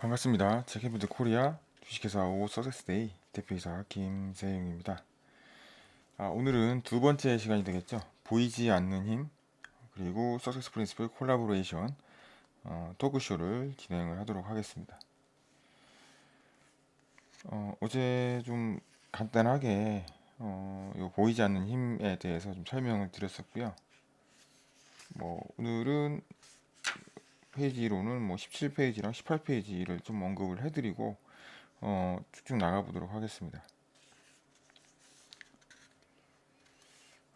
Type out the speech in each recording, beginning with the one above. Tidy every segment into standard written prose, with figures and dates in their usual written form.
반갑습니다. 체크비드 코리아 주식회사 오 서섹스데이 대표이사 김세용입니다. 오늘은 두 번째 시간이 되겠죠. 보이지 않는 힘 그리고 서섹스 프린시플 콜라보레이션 토크쇼를 진행을 하도록 하겠습니다. 어제 좀 간단하게 요 보이지 않는 힘에 대해서 좀 설명을 드렸었고요. 오늘은 페이지로는 17페이지랑 18페이지를 좀 언급을 해드리고 쭉쭉 나가보도록 하겠습니다.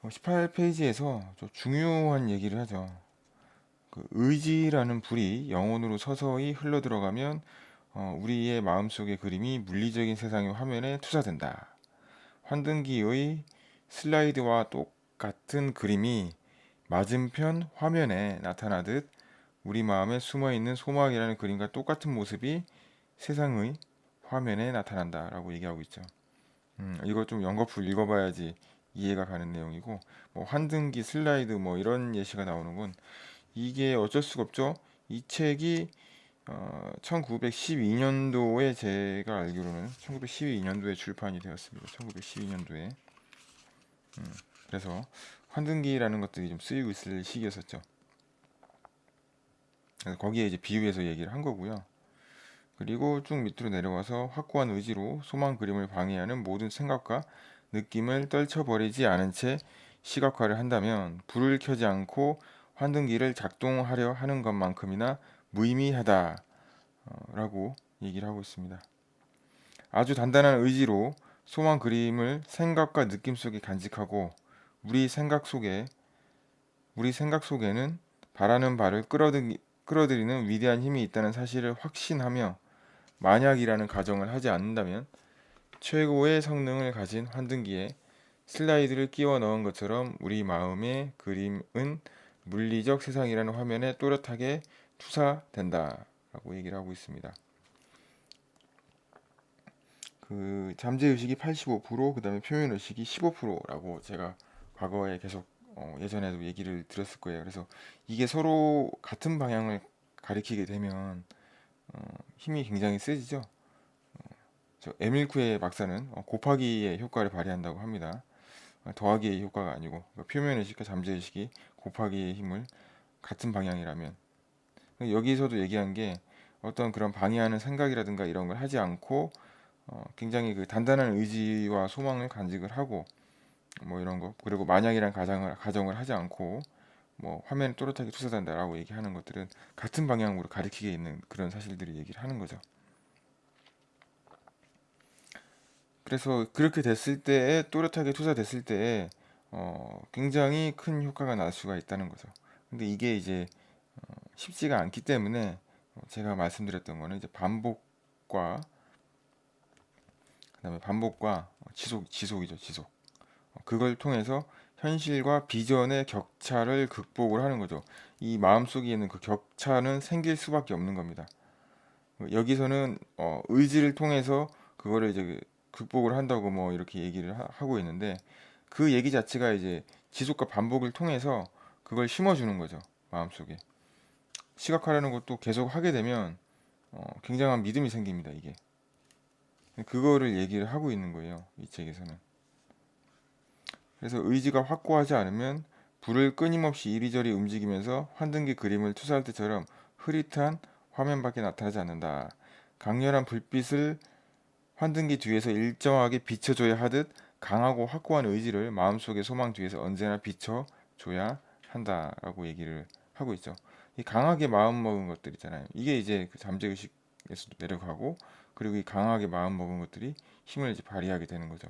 18페이지에서 좀 중요한 얘기를 하죠. 그 의지라는 불이 영혼으로 서서히 흘러 들어가면 우리의 마음속의 그림이 물리적인 세상의 화면에 투사된다. 환등기의 슬라이드와 똑같은 그림이 맞은편 화면에 나타나듯 우리 마음에 숨어있는 소망이라는 그림과 똑같은 모습이 세상의 화면에 나타난다라고 얘기하고 있죠. 이거 좀 연거푸 읽어봐야지 이해가 가는 내용이고, 환등기, 슬라이드 이런 예시가 나오는군. 이게 어쩔 수가 없죠. 이 책이 1912년도에 제가 알기로는 1912년도에 출판이 되었습니다. 1912년도에. 그래서 환등기라는 것들이 좀 쓰이고 있을 시기였었죠. 그래서 거기에 이제 비유해서 얘기를 한 거고요. 그리고 쭉 밑으로 내려와서 확고한 의지로 소망 그림을 방해하는 모든 생각과 느낌을 떨쳐버리지 않은 채 시각화를 한다면 불을 켜지 않고 환등기를 작동하려 하는 것만큼이나 무의미하다 라고 얘기를 하고 있습니다. 아주 단단한 의지로 소망 그림을 생각과 느낌 속에 간직하고 우리 생각 속에 우리 생각 속에는 바라는 바를 끌어들이는 위대한 힘이 있다는 사실을 확신하며 만약이라는 가정을 하지 않는다면 최고의 성능을 가진 환등기에 슬라이드를 끼워 넣은 것처럼 우리 마음의 그림은 물리적 세상이라는 화면에 또렷하게 투사된다 라고 얘기를 하고 있습니다. 그 잠재의식이 85%, 그 다음에 표면의식이 15%라고 제가 과거에 계속 예전에도 얘기를 드렸을 거예요. 그래서 이게 서로 같은 방향을 가리키게 되면 힘이 굉장히 세지죠. 저 에밀쿠의 박사는 곱하기의 효과를 발휘한다고 합니다. 더하기의 효과가 아니고 표면의식과 잠재의식이 곱하기의 힘을 같은 방향이라면, 여기서도 얘기한 게 어떤 그런 방해하는 생각이라든가 이런 걸 하지 않고 굉장히 그 단단한 의지와 소망을 간직을 하고 이런 거, 그리고 만약이란 가정을 하지 않고 화면에 또렷하게 투사된다라고 얘기하는 것들은 같은 방향으로 가리키게 있는 그런 사실들을 얘기를 하는 거죠. 그래서 그렇게 됐을 때에 또렷하게 투사됐을 때에 굉장히 큰 효과가 날 수가 있다는 거죠. 근데 이게 이제 쉽지가 않기 때문에 제가 말씀드렸던 거는 이제 반복과 그다음에 반복과 지속이죠, 지속. 그걸 통해서 현실과 비전의 격차를 극복을 하는 거죠. 이 마음속에 있는 그 격차는 생길 수밖에 없는 겁니다. 여기서는 의지를 통해서 그거를 이제 극복을 한다고 이렇게 얘기를 하고 있는데, 그 얘기 자체가 이제 지속과 반복을 통해서 그걸 심어주는 거죠. 마음속에. 시각화라는 것도 계속 하게 되면 굉장한 믿음이 생깁니다. 이게. 그거를 얘기를 하고 있는 거예요. 이 책에서는. 그래서 의지가 확고하지 않으면 불을 끊임없이 이리저리 움직이면서 환등기 그림을 투사할 때처럼 흐릿한 화면밖에 나타나지 않는다. 강렬한 불빛을 환등기 뒤에서 일정하게 비춰줘야 하듯 강하고 확고한 의지를 마음속의 소망 뒤에서 언제나 비춰줘야 한다라고 얘기를 하고 있죠. 이 강하게 마음 먹은 것들 있잖아요. 이게 이제 그 잠재의식에서도 내려가고, 그리고 이 강하게 마음 먹은 것들이 힘을 이제 발휘하게 되는 거죠.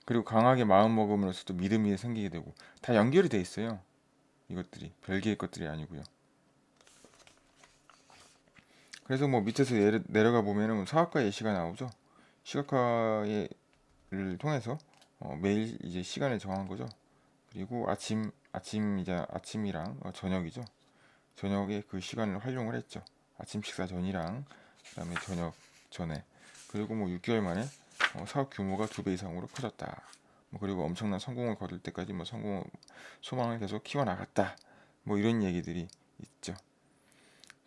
그리고 강하게 마음 먹음으로써도 믿음이 생기게 되고, 다 연결이 돼 있어요. 이것들이 별개의 것들이 아니고요. 그래서 밑에서 내려가 보면은 사학과 예시가 나오죠. 시각화를 통해서 매일 이제 시간을 정한 거죠. 그리고 아침이랑 저녁이죠. 저녁에 그 시간을 활용을 했죠. 아침 식사 전이랑 그다음에 저녁 전에. 그리고 6개월 만에 사업 규모가 2배 이상으로 커졌다. 그리고 엄청난 성공을 거둘 때까지 소망을 계속 키워나갔다. 이런 얘기들이 있죠.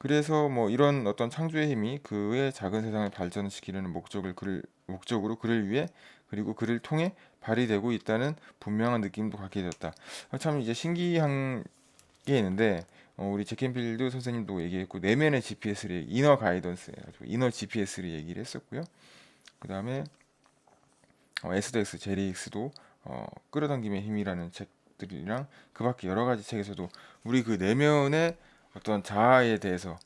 그래서 뭐 이런 어떤 창조의 힘이 그의 작은 세상을 발전시키려는 목적으로 그를 위해 그리고 그를 통해 발휘되고 있다는 분명한 느낌도 갖게 되었다. 참 이제 신기한 게 있는데 우리 제켄필드 선생님도 얘기했고 내면의 GPS를 이너 가이던스, 이너 GPS를 얘기를 했었고요. 그 다음에 SDX, 제리익스도 끌어당김의 힘이라는 책들이랑 그 밖에 여러 가지 책에서도 우리 그 내면의 어떤 자아에 대해서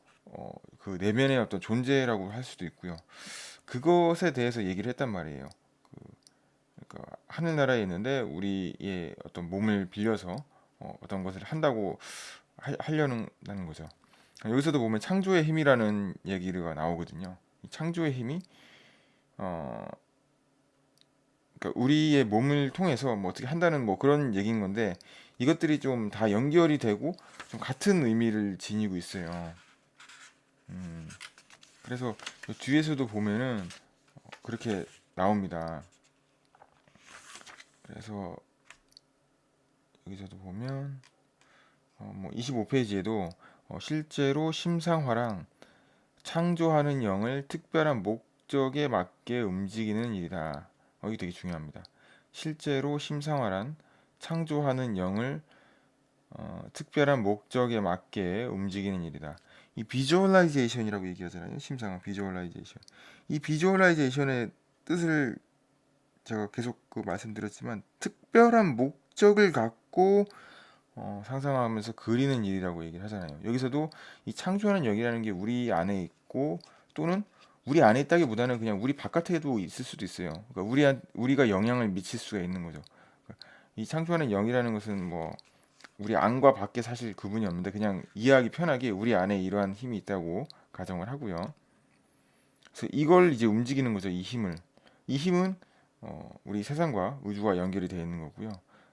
그 내면의 어떤 존재라고 할 수도 있고요. 그것에 대해서 얘기를 했단 말이에요. 그러니까 하늘나라에 있는데 우리의 어떤 몸을 빌려서 어떤 것을 한다고 하려는 거죠. 여기서도 보면 창조의 힘이라는 얘기가 나오거든요. 이 창조의 힘이 어, 그러니까 우리의 몸을 통해서 뭐 어떻게 한다는 뭐 그런 얘기인 건데 이것들이 좀 다 연결이 되고 좀 같은 의미를 지니고 있어요. 음, 그래서 뒤에서도 보면은 그렇게 나옵니다. 그래서 여기서도 보면 뭐 25페이지에도 실제로 심상화랑 창조하는 영을 특별한 목적에 맞게 움직이는 일이다. 이게 되게 중요합니다. 실제로 심상화란 창조하는 영을 특별한 목적에 맞게 움직이는 일이다. 이 비주얼라이제이션이라고 얘기하잖아요. 심상화 비주얼라이제이션. 이 비주얼라이제이션의 뜻을 제가 계속 말씀드렸지만 특별한 목적을 갖고 상상하면서 그리는 일이라고 얘기를 하잖아요. 여기서도 이 창조하는 영이라는 게 우리 안에 있고 또는 우리 안에 있다기보다는 그냥 우리 바깥에도 있을 수도 있어요. 그러니까 우리가 영향을 미칠 수가 있는 거죠. 그러니까 이 창조하는 영이라는 것은 뭐 우리 안과 밖에 사실 구분이 없는데 그냥 이해하기 편하게 우리 안에 이러한 힘이 있다고 가정을 하고요. 그래서 이걸 이제 움직이는 거죠. 이 힘을. 이 힘은 우리 세상과 우주와 연결이 되어 있는 거고요.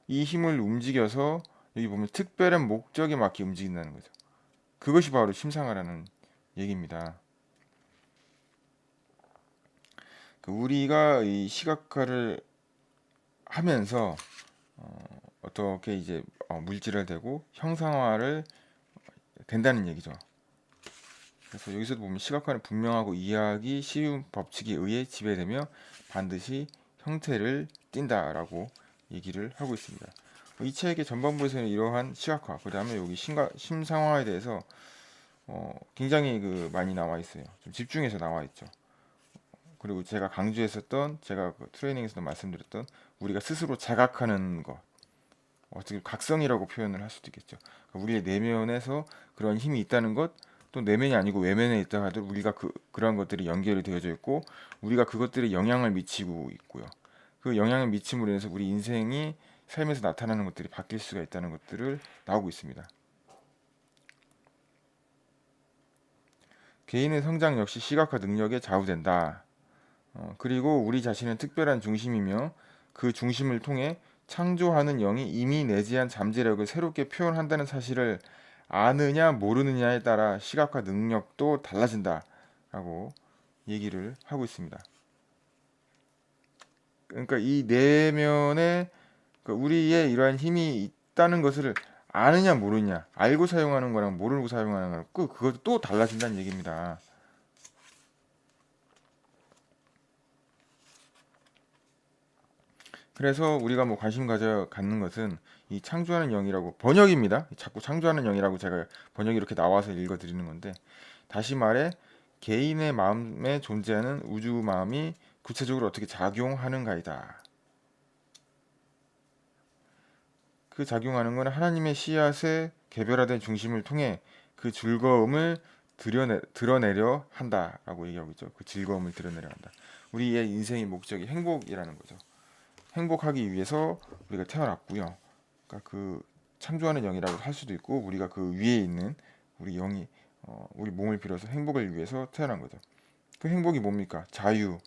이 힘을 움직여서 여기 보면 특별한 목적에 맞게 움직인다는 거죠. 그것이 바로 심상화라는 얘기입니다. 우리가 이 시각화를 하면서 어떻게 이제 물질을 대고 형상화를 된다는 얘기죠. 그래서 여기서도 보면 시각화는 분명하고 이해하기 쉬운 법칙에 의해 지배되며 반드시 형태를 띈다라고 얘기를 하고 있습니다. 이 책의 전반부에서는 이러한 시각화, 그 다음에 여기 심상화에 대해서 굉장히 많이 나와 있어요. 좀 집중해서 나와 있죠. 그리고 제가 강조했었던, 제가 그 트레이닝에서도 말씀드렸던 우리가 스스로 자각하는 것, 어떻게 각성이라고 표현을 할 수도 있겠죠. 그러니까 우리의 내면에서 그런 힘이 있다는 것, 또 내면이 아니고 외면에 있다 하더라도 우리가 그러한 것들이 연결이 되어져 있고 우리가 그것들에 영향을 미치고 있고요. 그 영향을 미침으로 인해서 우리 인생이 삶에서 나타나는 것들이 바뀔 수가 있다는 것들을 나오고 있습니다. 개인의 성장 역시 시각화 능력에 좌우된다. 그리고 우리 자신은 특별한 중심이며 그 중심을 통해 창조하는 영이 이미 내재한 잠재력을 새롭게 표현한다는 사실을 아느냐 모르느냐에 따라 시각화 능력도 달라진다라고 얘기를 하고 있습니다. 그러니까 이 내면에 우리의 이러한 힘이 있다는 것을 아느냐 모르냐, 알고 사용하는 거랑 모르고 사용하는 거랑 그것도 또 달라진다는 얘기입니다. 그래서 우리가 뭐 관심 갖는 것은 이 창조하는 영이라고 번역입니다. 자꾸 창조하는 영이라고 제가 번역이 이렇게 나와서 읽어드리는 건데 다시 말해 개인의 마음에 존재하는 우주 마음이 구체적으로 어떻게 작용하는가이다. 그 작용하는 건 하나님의 씨앗의 개별화된 중심을 통해 그 즐거움을 드러내려 한다라고 얘기하고 있죠. 그 즐거움을 드러내려 한다. 우리의 인생의 목적이 행복이라는 거죠. 행복하기 위해서 우리가 태어났고요. 그러니까 그 창조하는 영이라고 할 수도 있고 우리가 그 위에 있는 우리 영이 우리 몸을 빌어서 행복을 위해서 태어난 거죠. 그 행복이 뭡니까? 자유,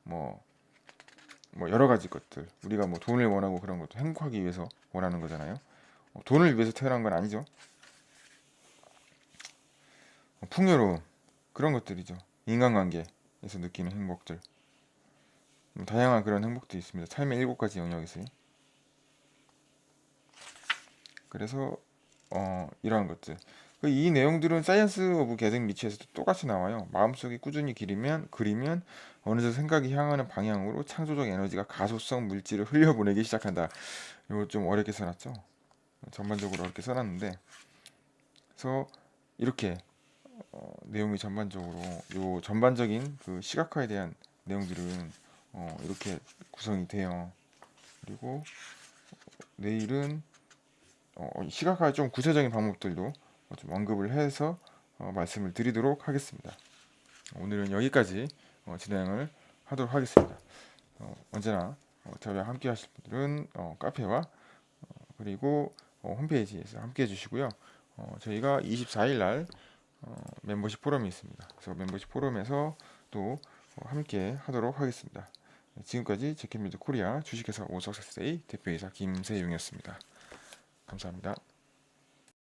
뭐, 뭐 여러 가지 것들. 우리가 뭐 돈을 원하고 그런 것도 행복하기 위해서 원하는 거잖아요. 돈을 위해서 태어난 건 아니죠. 풍요로움 그런 것들이죠. 인간관계에서 느끼는 행복들. 다양한 그런 행복도 있습니다. 삶의 7가지 영역에서요. 그래서 이러한 것들. 이 내용들은 사이언스 오브 게딩 리치에서도 똑같이 나와요. 마음속에 꾸준히 그리면 어느새 생각이 향하는 방향으로 창조적 에너지가 가소성 물질을 흘려보내기 시작한다. 이거 좀 어렵게 써놨죠. 전반적으로 어렵게 써놨는데, 그래서 이렇게 내용이 전반적으로 요 전반적인 그 시각화에 대한 내용들은 이렇게 구성이 돼요. 그리고 내일은 시각화의 좀 구체적인 방법들도 좀 언급을 해서 말씀을 드리도록 하겠습니다. 오늘은 여기까지 진행을 하도록 하겠습니다. 언제나 저희와 함께 하실 분들은 카페와 그리고 홈페이지에서 함께 해주시고요. 저희가 24일 날 멤버십 포럼이 있습니다. 그래서 멤버십 포럼에서 또 함께 하도록 하겠습니다. 지금까지 제켓미드 코리아 주식회사 오석세이 대표이사 김세용이었습니다. 감사합니다.